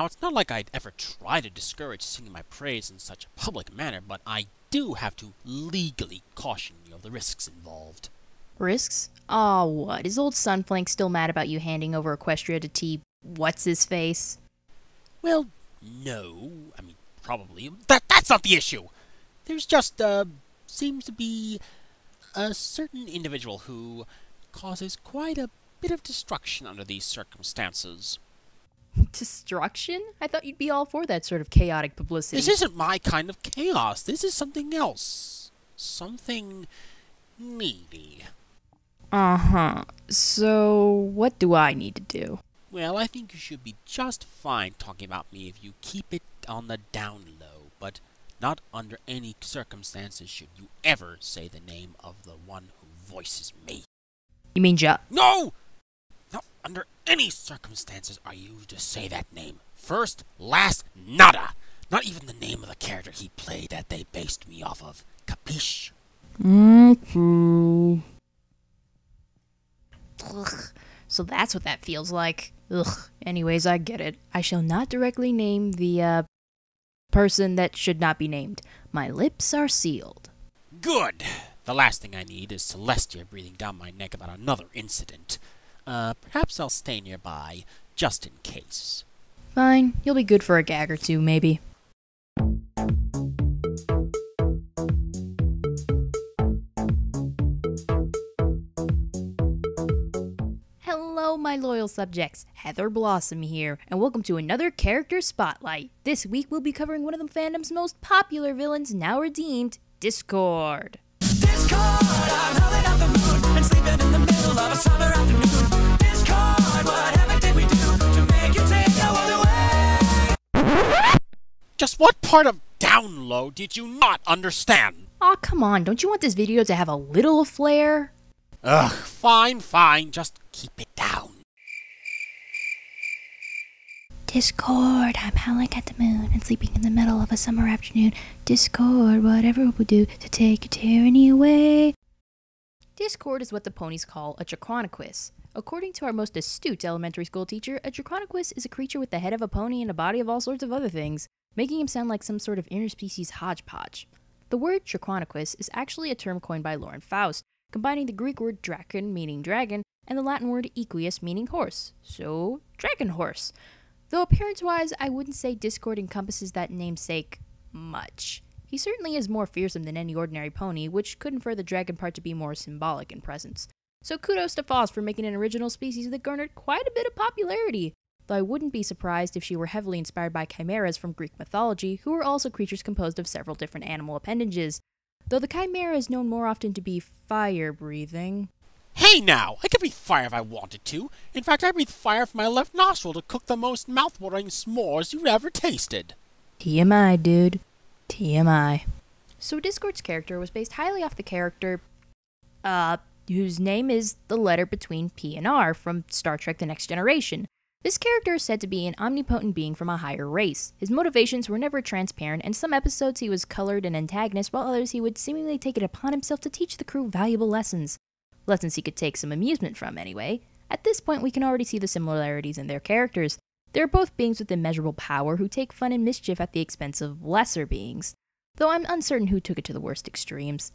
Now, it's not like I'd ever try to discourage singing my praise in such a public manner, but I do have to legally caution you of the risks involved. Risks? Aw, what? Is old Sunflank still mad about you handing over Equestria to T. What's-his-face? Well, no. I mean, probably. That's not the issue! There's just, seems to be a certain individual who causes quite a bit of destruction under these circumstances. Destruction? I thought you'd be all for that sort of chaotic publicity. This isn't my kind of chaos. This is something else. Something needy. Uh-huh. So, what do I need to do? Well, I think you should be just fine talking about me if you keep it on the down low, but not under any circumstances should you ever say the name of the one who voices me. You mean No! Not under any circumstances are you to say that name. First, last, nada! Not even the name of the character he played that they based me off of. Capiche? Mm-hmm. Ugh. So that's what that feels like. Ugh. Anyways, I get it. I shall not directly name the, person that should not be named. My lips are sealed. Good! The last thing I need is Celestia breathing down my neck about another incident. Perhaps I'll stay nearby, just in case. Fine. You'll be good for a gag or two, maybe. Hello, my loyal subjects. Heather Blossom here, and welcome to another Character Spotlight. This week we'll be covering one of the fandom's most popular villains, now redeemed, Discord. Discord, I'm howling at the moon and sleeping in the middle of a summer afternoon. Discord, what heaven did we do to make you take the world away? Just what part of down low did you not understand? Aw, come on, don't you want this video to have a little flair? Ugh, fine, just keep it down. Discord, I'm howling at the moon and sleeping in the middle of a summer afternoon. Discord, whatever we'll do to take your tyranny away. Discord is what the ponies call a Draconequus. According to our most astute elementary school teacher, a Draconequus is a creature with the head of a pony and a body of all sorts of other things, making him sound like some sort of interspecies hodgepodge. The word Draconequus is actually a term coined by Lauren Faust, combining the Greek word drakon, meaning dragon, and the Latin word equius, meaning horse. So, dragon horse. Though appearance-wise, I wouldn't say Discord encompasses that namesake much. He certainly is more fearsome than any ordinary pony, which could infer the dragon part to be more symbolic in presence. So kudos to Faust for making an original species that garnered quite a bit of popularity, though I wouldn't be surprised if she were heavily inspired by chimeras from Greek mythology, who were also creatures composed of several different animal appendages, though the chimera is known more often to be fire-breathing. Hey now! I could breathe fire if I wanted to. In fact, I breathe fire from my left nostril to cook the most mouth-watering s'mores you've ever tasted. TMI, dude. TMI. So Discord's character was based highly off the character, whose name is the letter between P and R from Star Trek The Next Generation. This character is said to be an omnipotent being from a higher race. His motivations were never transparent, and some episodes he was colored an antagonist, while others he would seemingly take it upon himself to teach the crew valuable lessons. Lessons he could take some amusement from, anyway. At this point, we can already see the similarities in their characters. They're both beings with immeasurable power who take fun and mischief at the expense of lesser beings, though I'm uncertain who took it to the worst extremes.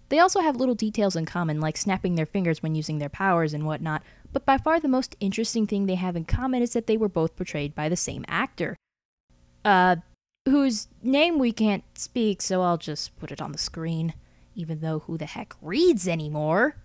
They also have little details in common, like snapping their fingers when using their powers and whatnot, but by far the most interesting thing they have in common is that they were both portrayed by the same actor. Whose name we can't speak, so I'll just put it on the screen, even though who the heck reads anymore?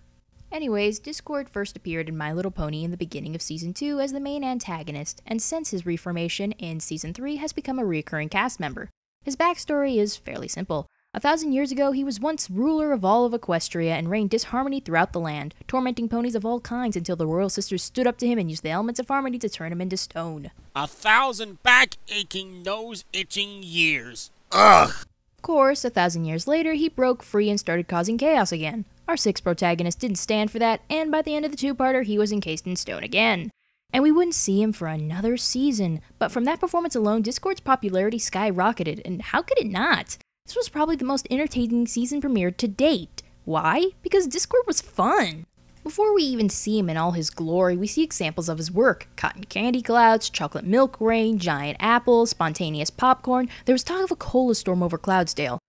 Anyways, Discord first appeared in My Little Pony in the beginning of Season 2 as the main antagonist, and since his reformation in Season 3 has become a recurring cast member. His backstory is fairly simple. 1,000 years ago, he was once ruler of all of Equestria and reigned disharmony throughout the land, tormenting ponies of all kinds until the royal sisters stood up to him and used the elements of harmony to turn him into stone. 1,000 back-aching, nose-itching years. Ugh! Of course, 1,000 years later, he broke free and started causing chaos again. Our sixth protagonist didn't stand for that, and by the end of the two-parter, he was encased in stone again. And we wouldn't see him for another season, but from that performance alone, Discord's popularity skyrocketed, and how could it not? This was probably the most entertaining season premiere to date. Why? Because Discord was fun. Before we even see him in all his glory, we see examples of his work. Cotton candy clouds, chocolate milk rain, giant apples, spontaneous popcorn. There was talk of a cola storm over Cloudsdale.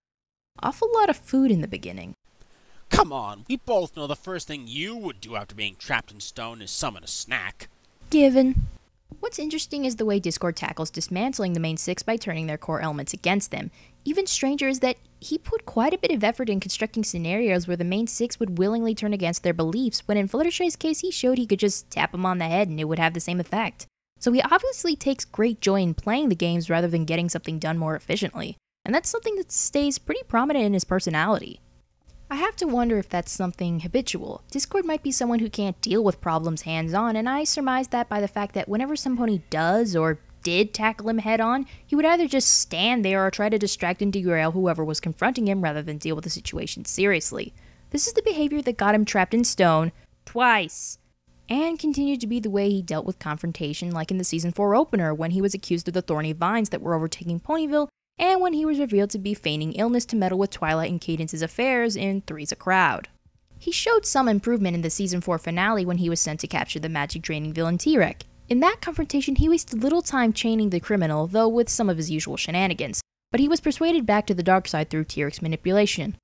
Awful lot of food in the beginning. Come on, we both know the first thing you would do after being trapped in stone is summon a snack. Given. What's interesting is the way Discord tackles dismantling the main six by turning their core elements against them. Even stranger is that he put quite a bit of effort in constructing scenarios where the main six would willingly turn against their beliefs, when in Fluttershy's case he showed he could just tap them on the head and it would have the same effect. So he obviously takes great joy in playing the games rather than getting something done more efficiently, and that's something that stays pretty prominent in his personality. I have to wonder if that's something habitual. Discord might be someone who can't deal with problems hands-on, and I surmise that by the fact that whenever some pony does or did tackle him head-on, he would either just stand there or try to distract and derail whoever was confronting him rather than deal with the situation seriously. This is the behavior that got him trapped in stone twice, and continued to be the way he dealt with confrontation, like in the Season 4 opener when he was accused of the thorny vines that were overtaking Ponyville, and when he was revealed to be feigning illness to meddle with Twilight and Cadence's affairs in Three's a Crowd. He showed some improvement in the Season 4 finale when he was sent to capture the magic-draining villain T-Rex. In that confrontation, he wasted little time chaining the criminal, though with some of his usual shenanigans, but he was persuaded back to the dark side through T-Rex's manipulation.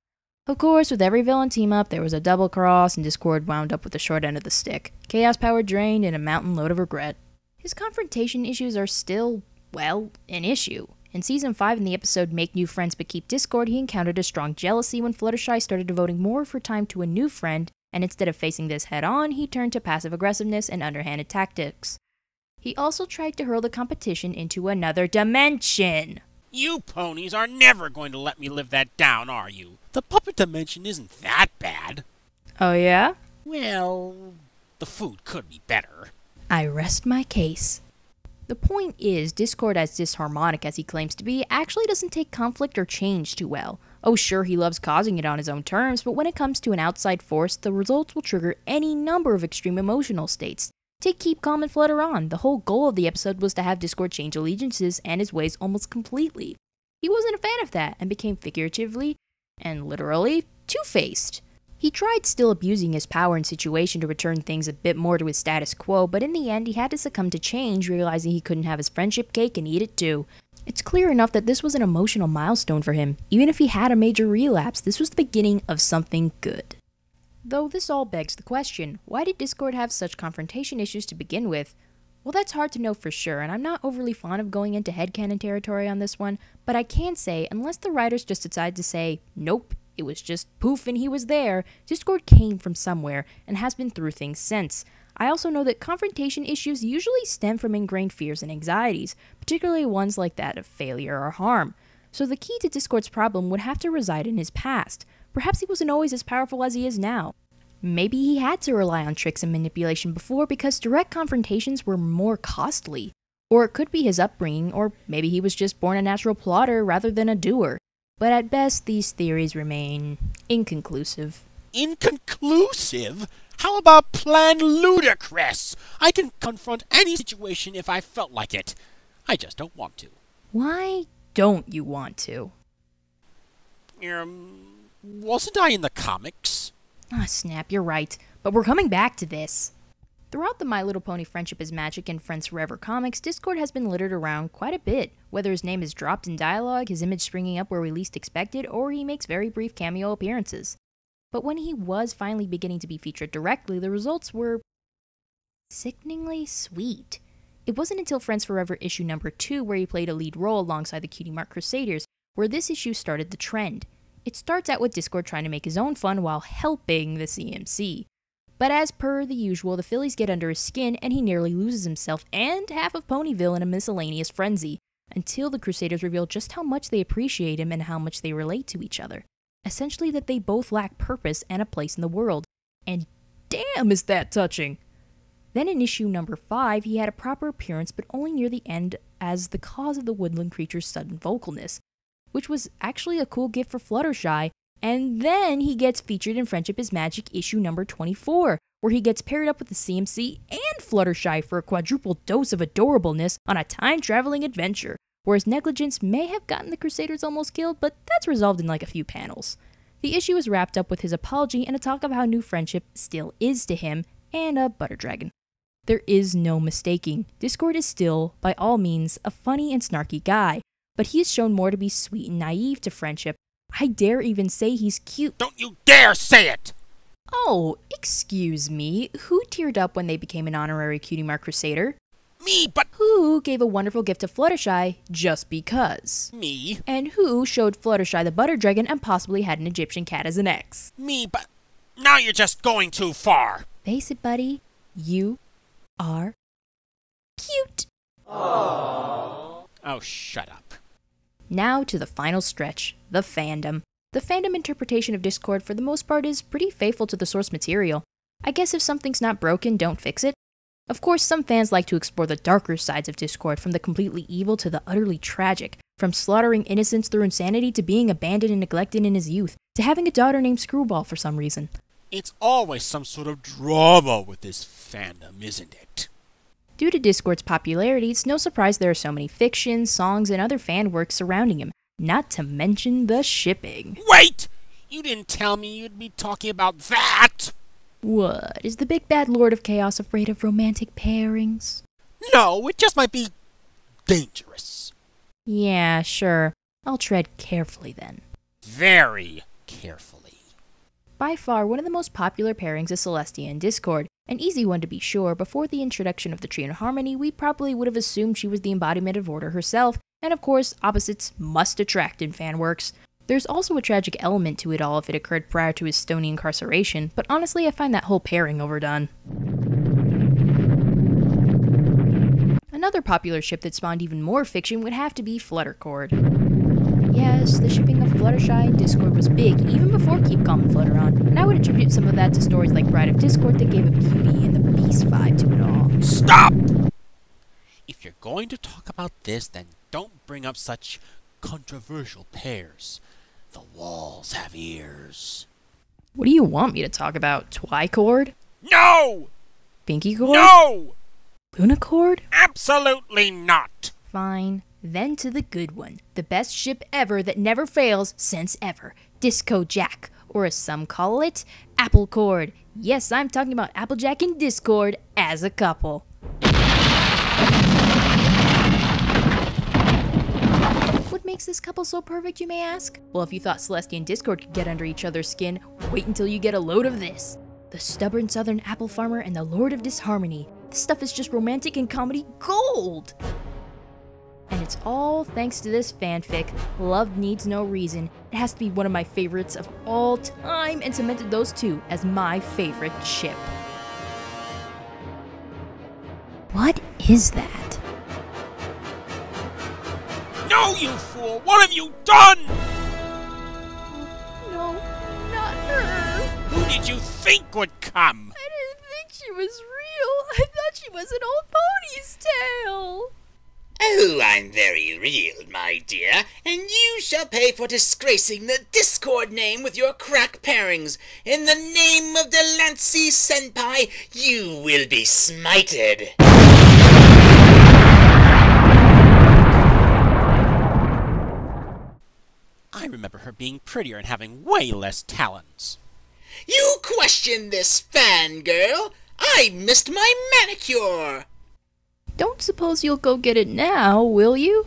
Of course, with every villain team-up, there was a double cross, and Discord wound up with the short end of the stick. Chaos power drained and a mountain load of regret. His confrontation issues are still, well, an issue. In Season 5, in the episode Make New Friends But Keep Discord, he encountered a strong jealousy when Fluttershy started devoting more of her time to a new friend, and instead of facing this head-on, he turned to passive aggressiveness and underhanded tactics. He also tried to hurl the competition into another dimension. You ponies are never going to let me live that down, are you? The puppet dimension isn't that bad. Oh yeah? Well, the food could be better. I rest my case. The point is, Discord, as disharmonic as he claims to be, actually doesn't take conflict or change too well. Oh sure, he loves causing it on his own terms, but when it comes to an outside force, the results will trigger any number of extreme emotional states. Take Keep Calm and Flutter On. The whole goal of the episode was to have Discord change allegiances and his ways almost completely. He wasn't a fan of that, and became figuratively, and literally, two-faced. He tried still abusing his power and situation to return things a bit more to his status quo, but in the end he had to succumb to change, realizing he couldn't have his friendship cake and eat it too. It's clear enough that this was an emotional milestone for him. Even if he had a major relapse, this was the beginning of something good. Though this all begs the question, why did Discord have such confrontation issues to begin with? Well, that's hard to know for sure, and I'm not overly fond of going into headcanon territory on this one, but I can say, unless the writers just decide to say, nope, it was just poof and he was there, Discord came from somewhere and has been through things since. I also know that confrontation issues usually stem from ingrained fears and anxieties, particularly ones like that of failure or harm. So the key to Discord's problem would have to reside in his past. Perhaps he wasn't always as powerful as he is now. Maybe he had to rely on tricks and manipulation before because direct confrontations were more costly. Or it could be his upbringing, or maybe he was just born a natural plotter rather than a doer. But at best, these theories remain inconclusive. Inconclusive? How about Plan Ludicrous? I can confront any situation if I felt like it. I just don't want to. Why don't you want to? Wasn't I in the comics? Ah, snap, you're right. But we're coming back to this. Throughout the My Little Pony Friendship is Magic and Friends Forever comics, Discord has been littered around quite a bit, whether his name is dropped in dialogue, his image springing up where we least expected, or he makes very brief cameo appearances. But when he was finally beginning to be featured directly, the results were sickeningly sweet. It wasn't until Friends Forever issue number 2 where he played a lead role alongside the Cutie Mark Crusaders, where this issue started the trend. It starts out with Discord trying to make his own fun while helping the CMC. But as per the usual, the fillies get under his skin and he nearly loses himself and half of Ponyville in a miscellaneous frenzy, until the Crusaders reveal just how much they appreciate him and how much they relate to each other. Essentially that they both lack purpose and a place in the world. And damn is that touching! Then in issue number 5, he had a proper appearance but only near the end as the cause of the woodland creature's sudden vocalness, which was actually a cool gift for Fluttershy. And then he gets featured in Friendship is Magic issue number 24, where he gets paired up with the CMC and Fluttershy for a quadruple dose of adorableness on a time-traveling adventure, where his negligence may have gotten the Crusaders almost killed, but that's resolved in like a few panels. The issue is wrapped up with his apology and a talk of how new friendship still is to him and a butter dragon. There is no mistaking. Discord is still, by all means, a funny and snarky guy, but he is shown more to be sweet and naive to friendship. I dare even say he's cute. Don't you dare say it! Oh, excuse me. Who teared up when they became an honorary Cutie Mark Crusader? Me, but... Who gave a wonderful gift to Fluttershy just because? Me. And who showed Fluttershy the butter dragon and possibly had an Egyptian cat as an ex? Me, but... Now you're just going too far. Face it, buddy. You are cute. Oh, shut up. Now to the final stretch, the fandom. The fandom interpretation of Discord for the most part is pretty faithful to the source material. I guess if something's not broken, don't fix it. Of course, some fans like to explore the darker sides of Discord, from the completely evil to the utterly tragic, from slaughtering innocents through insanity to being abandoned and neglected in his youth, to having a daughter named Screwball for some reason. It's always some sort of drama with this fandom, isn't it? Due to Discord's popularity, it's no surprise there are so many fictions, songs, and other fan works surrounding him, not to mention the shipping. Wait! You didn't tell me you'd be talking about that! What, is the big bad Lord of Chaos afraid of romantic pairings? No, it just might be dangerous. Yeah, sure. I'll tread carefully then. Very carefully. By far, one of the most popular pairings is Celestia and Discord. An easy one to be sure. Before the introduction of the Tree in Harmony, we probably would have assumed she was the embodiment of order herself, and of course, opposites must attract in fanworks. There's also a tragic element to it all if it occurred prior to his stony incarceration, but honestly I find that whole pairing overdone. Another popular ship that spawned even more fiction would have to be Fluttercord. Yes, the shipping of Fluttershy and Discord was big even before Keep Calm and Flutteron, and I would attribute some of that to stories like Bride of Discord that gave a beauty and the beast vibe to it all. Stop! If you're going to talk about this, then don't bring up such controversial pairs. The walls have ears. What do you want me to talk about? Twycord? No! Pinkycord? No! Lunacord? Absolutely not! Fine. Then to the good one. The best ship ever that never fails since ever. Disco Jack. Or as some call it, Applecord. Yes, I'm talking about Applejack and Discord as a couple. What makes this couple so perfect, you may ask? Well, if you thought Celestia and Discord could get under each other's skin, wait until you get a load of this. The stubborn southern apple farmer and the Lord of Disharmony. This stuff is just romantic and comedy gold! And it's all thanks to this fanfic, Love Needs No Reason. It has to be one of my favorites of all time and cemented those two as my favorite ship. What is that? No, you fool! What have you done? No, not her. Who did you think would come? I didn't think she was real. I thought she was an old pony's tail. Oh, I'm very real, my dear, and you shall pay for disgracing the Discord name with your crack pairings. In the name of Delancey Senpai, you will be smited. I remember her being prettier and having way less talons. You question this, fangirl? I missed my manicure. Don't suppose you'll go get it now, will you?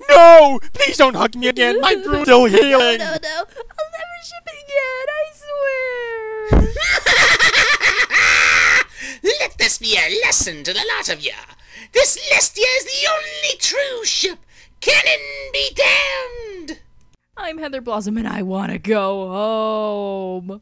No! Please don't hug me again! My bruise still healing! No. I'll never ship it again, I swear! Let this be a lesson to the lot of ya. This Lestia is the only true ship. Cannon be damned! I'm Heather Blossom and I want to go home.